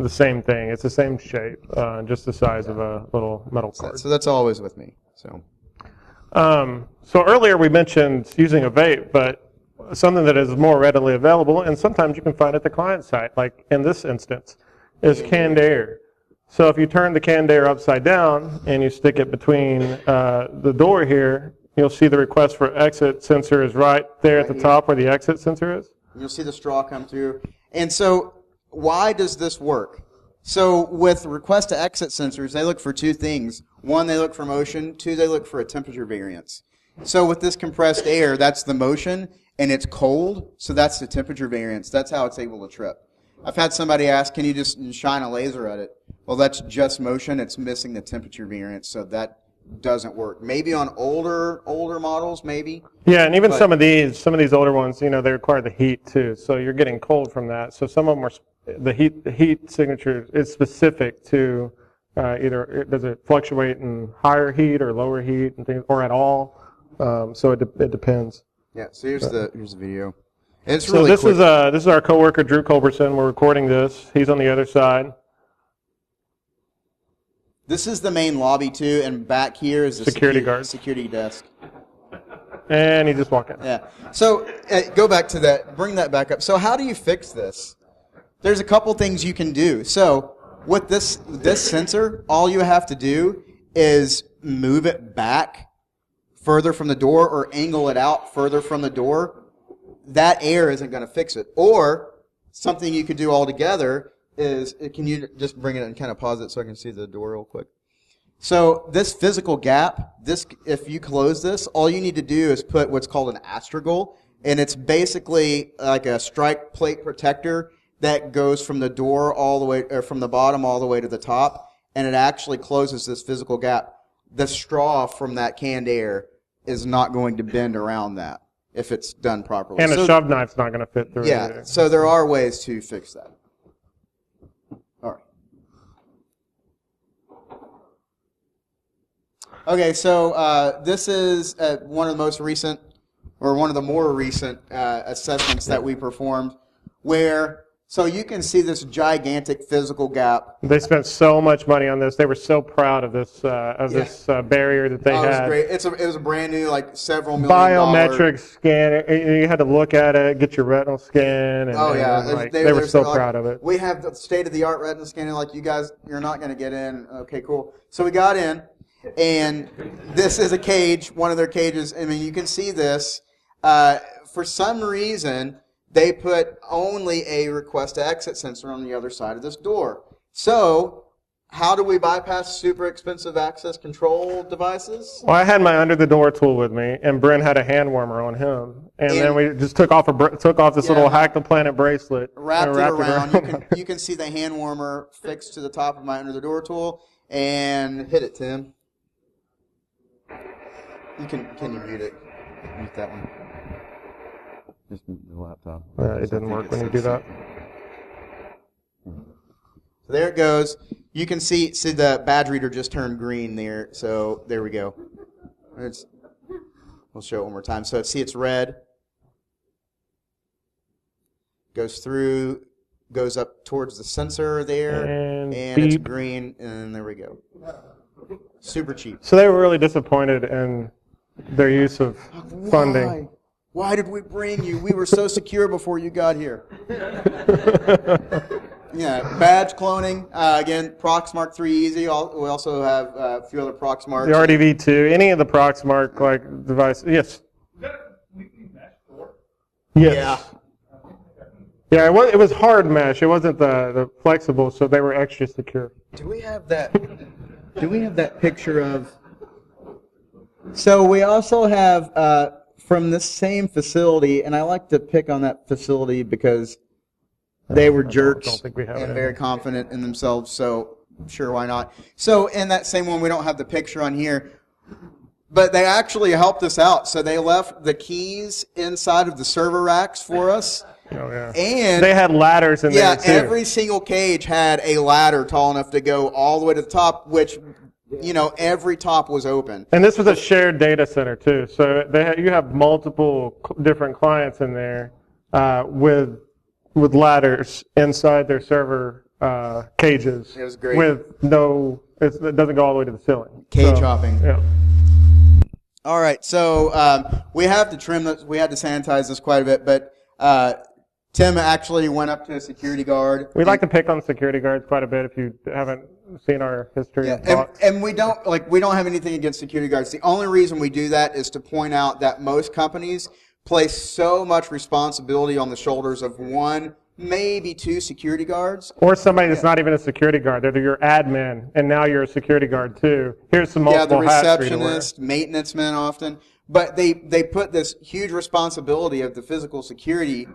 same thing. It's the same shape, just the size of a little metal card. So that's always with me. So earlier we mentioned using a vape, but something that is more readily available, and sometimes you can find at the client site, like in this instance, is canned air. So if you turn the canned air upside down and you stick it between the door here, you'll see the request for exit sensor is right there at the top where the exit sensor is. You'll see the straw come through. And so why does this work? So with request to exit sensors, they look for two things. One, they look for motion. Two, they look for a temperature variance. So with this compressed air, that's the motion, and it's cold, so that's the temperature variance. That's how it's able to trip. I've had somebody ask, can you just shine a laser at it? Well, that's just motion. It's missing the temperature variance, so that doesn't work. Maybe on older models, maybe. Yeah, and even some of these older ones, they require the heat too. So you're getting cold from that. So some of them are the heat signature is specific to either does it fluctuate in higher heat or lower heat and things, or at all. So it depends. Yeah. So here's the video. It's So really this quick. is our coworker Drew Culberson. We're recording this. He's on the other side. This is the main lobby too, and back here is the Security guard. security desk. And he just walked in. Yeah. So go back to that. Bring that back up. So how do you fix this? There's a couple things you can do. So with this sensor, all you have to do is move it back further from the door or angle it out further from the door. That air isn't going to fix it. Or something you could do altogether is, can you just bring it and kind of pause it so I can see the door real quick? So this physical gap, if you close this, all you need to do is put what's called an astragal, and it's basically like a strike plate protector that goes from the door all the way, or from the bottom all the way to the top, and it actually closes this physical gap. The straw from that canned air is not going to bend around that if it's done properly. And a shove knife's not going to fit through it Yeah, either. so there are ways to fix that. All right. Okay, so this is one of the most recent, or one of the more recent assessments that we performed, where, so you can see this gigantic physical gap. They spent so much money on this. They were so proud of this barrier that they It was had. great. It was a brand new, like several $1 million. Biometric scan. You had to look at it, get your retinal scan. And, Oh yeah, they were so proud of it. We have the state-of-the-art retina scanning. Like, you guys, you're not going to get in. Okay, cool. So we got in, and this is a cage, one of their cages. I mean, you can see this. For some reason, they put only a request to exit sensor on the other side of this door. So, how do we bypass super expensive access control devices? Well, I had my under the door tool with me, and Brent had a hand warmer on him, and then we just took off this little Hack the Planet bracelet, Wrapped and it around. You can see the hand warmer fixed to the top of my under the door tool, and hit it, Tim. Can you mute it? Mute that one. Just mute the laptop. It didn't work when you do that. So there it goes. You can see the badge reader just turned green there. So there we go. We'll show it one more time. So see, it's red. Goes through, goes up towards the sensor there, and it's green, and there we go. Super cheap. So they were really disappointed in their use of funding. Why did we bring you? We were so secure before you got here. Yeah, badge cloning. Again, Proxmark 3 Easy. We also have a few other Proxmarks. The RDV2, any of the Proxmark devices. Yes. Is that a completely mesh door? Yes. Yeah, it was hard mesh. It wasn't the flexible, so they were extra secure. Do we have that? Do we have that picture of? So we also have from this same facility, and I like to pick on that facility because they were jerks and very confident in themselves, so sure, why not? So in that same one, we don't have the picture on here, but they actually helped us out. So they left the keys inside of the server racks for us. Oh, yeah. And they had ladders in there, too. Yeah, every single cage had a ladder tall enough to go all the way to the top, which, every top was open. And this was a shared data center, too. So you have multiple different clients in there with ladders inside their server cages. It was great. It doesn't go all the way to the ceiling. Cage hopping. Yeah. All right, so we have to trim this. We had to sanitize this quite a bit, but Tim actually went up to a security guard. We like to pick on security guards quite a bit if you haven't seen our history. Yeah, and we don't have anything against security guards. The only reason we do that is to point out that most companies place so much responsibility on the shoulders of one, maybe two security guards. Or somebody that's not even a security guard. They're your admin, and now you're a security guard too. Here's some multiple hats. Yeah, the receptionist, maintenance men often. But they put this huge responsibility of the physical security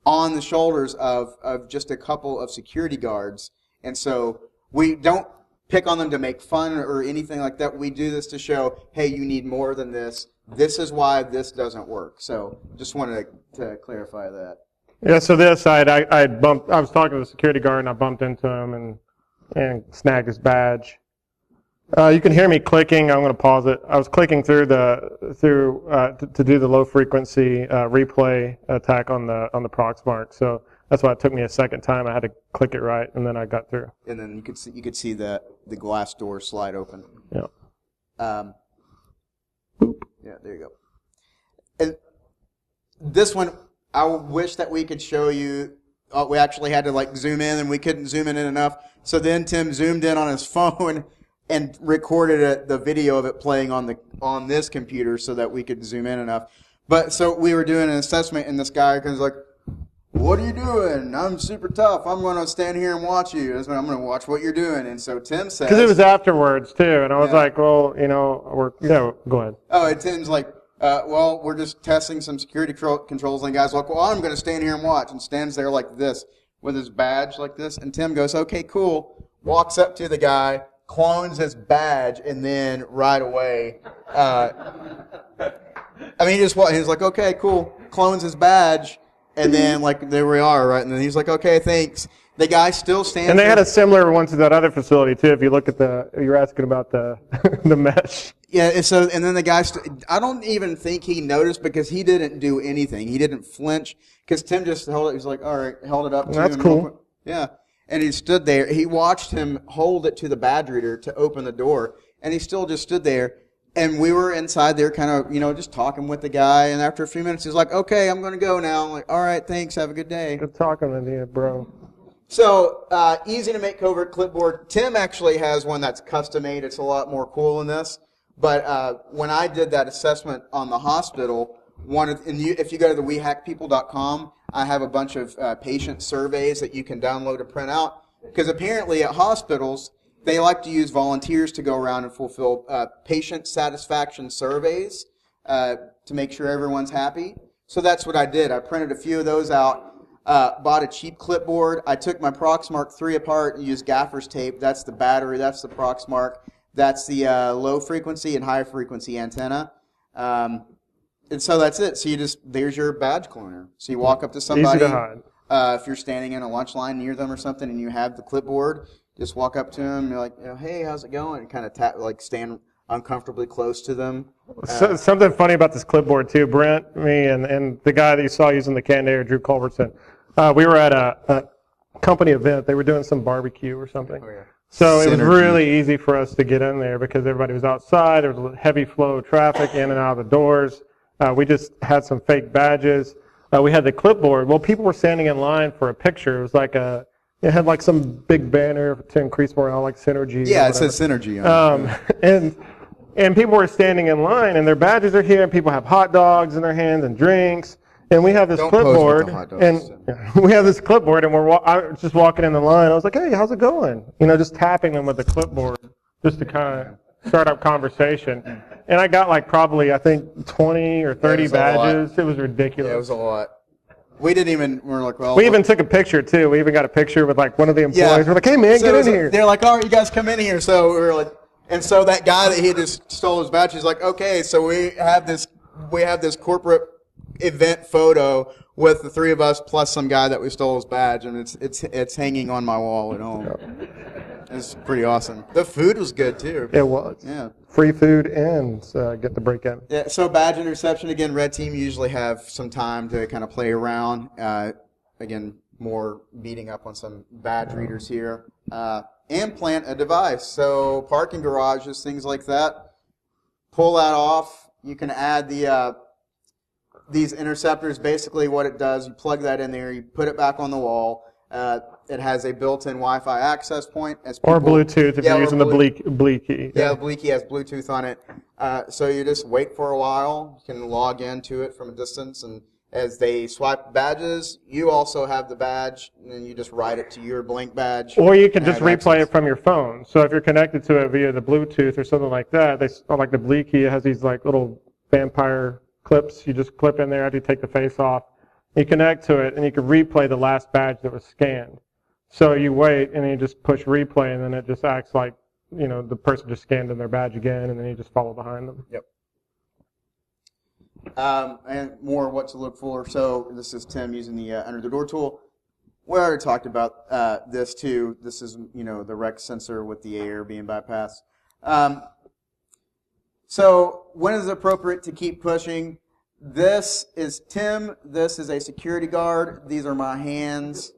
on the shoulders of just a couple of security guards. And so we don't pick on them to make fun or anything like that. We do this to show, hey, you need more than this. This is why this doesn't work. So just wanted to clarify that. Yeah, so this side, I was talking to the security guard and I bumped into him and snagged his badge. You can hear me clicking. I'm going to pause it. I was clicking through to do the low frequency replay attack on the Proxmark. So that's why it took me a second time. I had to click it right, and then I got through. And then you could see the glass door slide open. Yeah. Boop. Yeah, there you go. And this one, I wish that we could show you. We actually had to zoom in, and we couldn't zoom in enough. So then Tim zoomed in on his phone and recorded the video of it playing on this computer so that we could zoom in enough. But so we were doing an assessment, and this guy was like, "What are you doing? I'm super tough. I'm going to stand here and watch you. I'm going to watch what you're doing." And so Tim says, because it was afterwards too, and I was like, "Well, go ahead." Oh, and Tim's like, "Well, we're just testing some security controls." And the guy's like, "Well, I'm going to stand here and watch," and stands there like this with his badge like this. And Tim goes, "Okay, cool." Walks up to the guy, clones his badge, and then right away, he's like, "Okay, cool." Clones his badge, and then there we are, right? And then he's like, "Okay, thanks." The guy still stands. And they had a similar one to that other facility too. If you look at you're asking about the the mesh. Yeah, and then the guy, I don't even think he noticed because he didn't do anything. He didn't flinch because Tim just held it. He's like, "All right," held it up to him. That's cool. Yeah. And he stood there. He watched him hold it to the badge reader to open the door, and he still just stood there. And we were inside there kind of, just talking with the guy. And after a few minutes, he's like, "Okay, I'm going to go now." I'm like, "All right, thanks. Have a good day." Good talking with you, bro. So, easy to make covert clipboard. Tim actually has one that's custom made. It's a lot more cool than this. But when I did that assessment on the hospital, if you go to the wehackpeople.com, I have a bunch of patient surveys that you can download to print out. Because apparently at hospitals, they like to use volunteers to go around and fulfill patient satisfaction surveys to make sure everyone's happy. So that's what I did. I printed a few of those out, bought a cheap clipboard. I took my Proxmark 3 apart and used gaffer's tape. That's the battery. That's the Proxmark. That's the low frequency and high frequency antenna. And so that's it. So there's your badge cloner. So you walk up to somebody. Easy to hide. If you're standing in a lunch line near them or something and you have the clipboard, just walk up to them. You're like, "Hey, how's it going?" And kind of stand uncomfortably close to them. Something funny about this clipboard too. Brent, me, and the guy that you saw using the Candair, Drew Culbertson. We were at a company event. They were doing some barbecue or something. Oh, yeah. So it was really easy for us to get in there because everybody was outside. There was a heavy flow of traffic in and out of the doors. We just had some fake badges. We had the clipboard. Well, people were standing in line for a picture. It was it had some big banner to increase morale, like Synergy. Yeah, it says Synergy on it. And people were standing in line, and their badges are here, and people have hot dogs in their hands and drinks. And we have this clipboard, and I was just walking in the line. I was like, "Hey, how's it going?" Just tapping them with the clipboard just to kind of start up conversation. And I got probably, I think, 20 or 30 badges. It was ridiculous. Yeah, it was a lot. We were like, well. We even took a picture, too. We even got a picture with one of the employees. Yeah. We're like, "Hey, man, get in here." They're like, "All right, you guys come in here." So we were like, and so that guy that he just stole his badge, he's like, "Okay, so we have this corporate event photo with the three of us plus some guy that we stole his badge, and it's hanging on my wall at home." It's pretty awesome. The food was good too. It was. Yeah. Free food and get the break in. Yeah. So badge interception again. Red team usually have some time to kind of play around. Again, more beating up on some badge readers here. And plant a device. So parking garages, things like that. Pull that off. You can add these interceptors. Basically, what it does, you plug that in there. You put it back on the wall. It has a built-in Wi-Fi access point. Or Bluetooth if you're using the Bleaky. Yeah, the Bleaky has Bluetooth on it. So you just wait for a while. You can log into it from a distance, and as they swipe badges, you also have the badge, and then you just write it to your Blink badge. Or you can just replay it from your phone. So if you're connected to it via the Bluetooth or something like that, like the Bleaky, it has these little vampire clips. You just clip in there after you take the face off. You connect to it, and you can replay the last badge that was scanned. So you wait, and then you just push replay, and then it just acts like, the person just scanned in their badge again, and then you just follow behind them. Yep. And more what to look for. So this is Tim using the under the door tool. We already talked about this too. This is the rec sensor with the air being bypassed. So when is it appropriate to keep pushing? This is Tim. This is a security guard. These are my hands.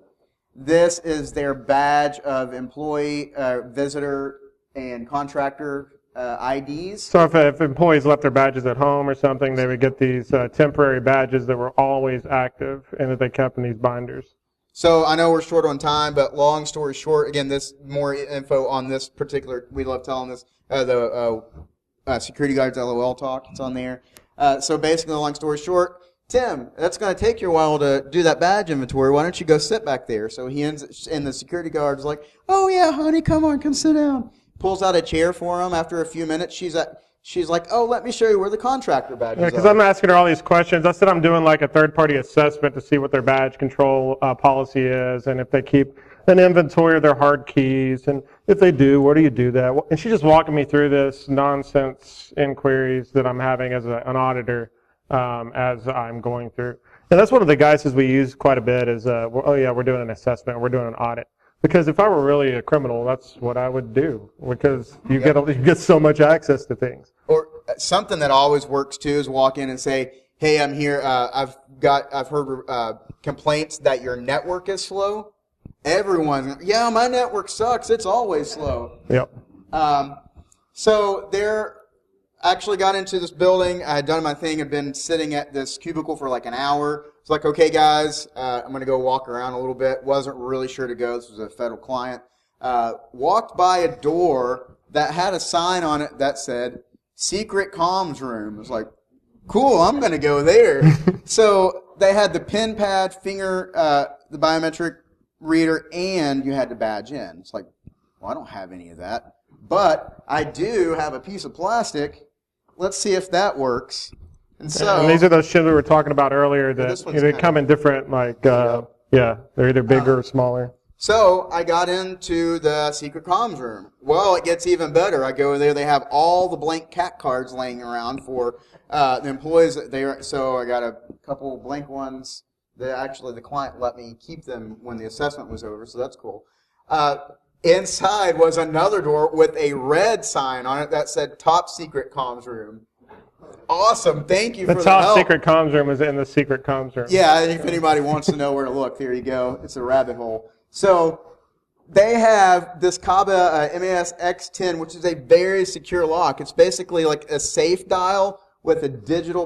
This is their badge of employee, visitor, and contractor IDs. So if employees left their badges at home or something, they would get these temporary badges that were always active and that they kept in these binders. So I know we're short on time, but long story short, again, this more info on this particular, we love telling this, the security guards LOL talk, it's on there. So basically, long story short, Tim, that's going to take you a while to do that badge inventory. Why don't you go sit back there? So he ends, and the security guard's like, oh yeah, honey, come on, come sit down. Pulls out a chair for him. After a few minutes, she's like, oh, let me show you where the contractor badges are. Because I'm asking her all these questions. I said I'm doing like a third-party assessment to see what their badge control policy is, and if they keep an inventory of their hard keys, and if they do, where do you do that? And she's just walking me through this nonsense inquiries that I'm having as an auditor as I'm going through. And that's one of the guises we use quite a bit is, we're doing an assessment, we're doing an audit. Because if I were really a criminal, that's what I would do. Because you get so much access to things. Or something that always works too is walk in and say, "Hey, I'm here. I've heard complaints that your network is slow." Everyone, yeah, my network sucks. It's always slow. Yep. So they're actually got into this building. I had done my thing. I'd been sitting at this cubicle for like an hour. It's like, okay, guys, I'm going to go walk around a little bit. Wasn't really sure to go. This was a federal client. Walked by a door that had a sign on it that said, secret comms room. I was like, cool, I'm going to go there. So they had the pen pad, finger, the biometric reader, and you had to badge in. It's like, well, I don't have any of that. But I do have a piece of plastic. Let's see if that works. And so, and these are those ships we were talking about earlier that they come in different, they're either bigger or smaller. So I got into the secret comms room. Well, it gets even better. I go there. They have all the blank cat cards laying around for the employees. So I got a couple blank ones. Actually, the client let me keep them when the assessment was over, so that's cool. Inside was another door with a red sign on it that said top secret comms room. Awesome. Thank you for the help. The top secret comms room is in the secret comms room. Yeah, if anybody wants to know where to look, there you go. It's a rabbit hole. So they have this Kaba MAS X10, which is a very secure lock. It's basically like a safe dial with a digital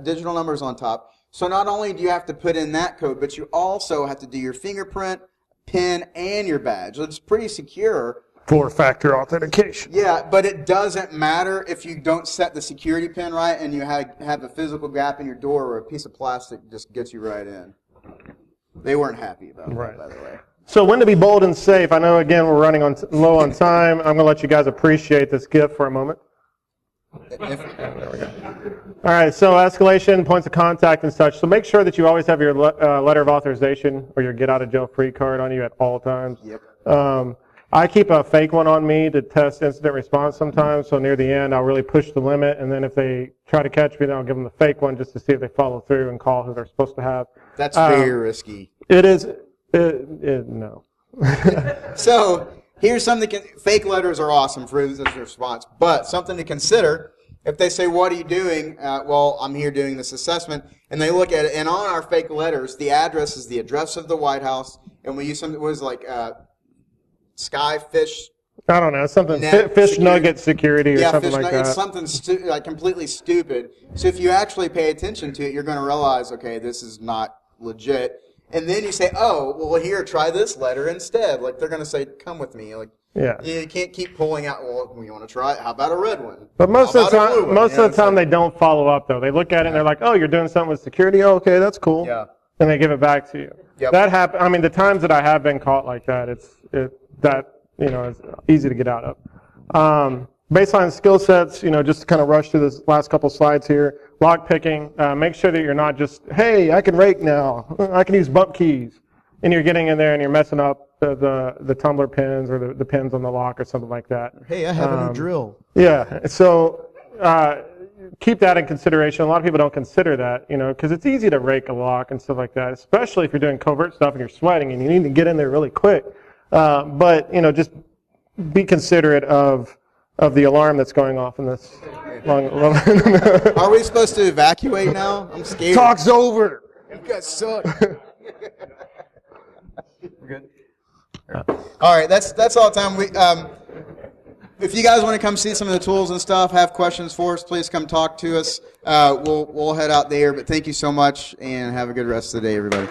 digital numbers on top. So not only do you have to put in that code, but you also have to do your fingerprint, PIN, and your badge. So it's pretty secure. 4-factor authentication. Yeah, but it doesn't matter if you don't set the security pin right and you have a physical gap in your door where a piece of plastic just gets you right in. They weren't happy about that, by the way. So when to be bold and safe. I know, again, we're running low on time. I'm going to let you guys appreciate this gift for a moment. There we go. All right, so escalation, points of contact and such. So make sure that you always have your letter of authorization or your get-out-of-jail-free card on you at all times. Yep. I keep a fake one on me to test incident response sometimes, so near the end I'll really push the limit, and then if they try to catch me, then I'll give them the fake one just to see if they follow through and call who they're supposed to have. That's very risky. It is. No. So here's something. Fake letters are awesome for incident response, but something to consider. If they say, what are you doing? Well, I'm here doing this assessment. And they look at it, and on our fake letters, the address is the address of the White House, and we use something that was like Skyfish. I don't know, something, fish nugget security or something like that. It's something like completely stupid. So if you actually pay attention to it, you're going to realize, okay, this is not legit. And then you say, oh, well, here, try this letter instead. Like, they're going to say, come with me. Like, you can't keep pulling out, well, you want to try it? How about a red one? But most of the time they don't follow up, though. They look at it and they're like, oh, you're doing something with security? Oh, okay, that's cool. Yeah. And they give it back to you. Yep. That happen. I mean, the times that I have been caught like that, it's easy to get out of. baseline skill sets, just to kind of rush through this last couple slides here. Lock picking, make sure that you're not just, hey, I can rake now, I can use bump keys, and you're getting in there and you're messing up the tumbler pins or the pins on the lock or something like that. Hey, I have a new drill. Yeah, so keep that in consideration. A lot of people don't consider that, because it's easy to rake a lock and stuff like that, especially if you're doing covert stuff and you're sweating and you need to get in there really quick. But just be considerate of the alarm that's going off in this long. Are we supposed to evacuate now? I'm scared. Talk's over. You guys suck. We're good. All right, that's all the time. If you guys want to come see some of the tools and stuff, have questions for us, please come talk to us. We'll head out there. But thank you so much, and have a good rest of the day, everybody.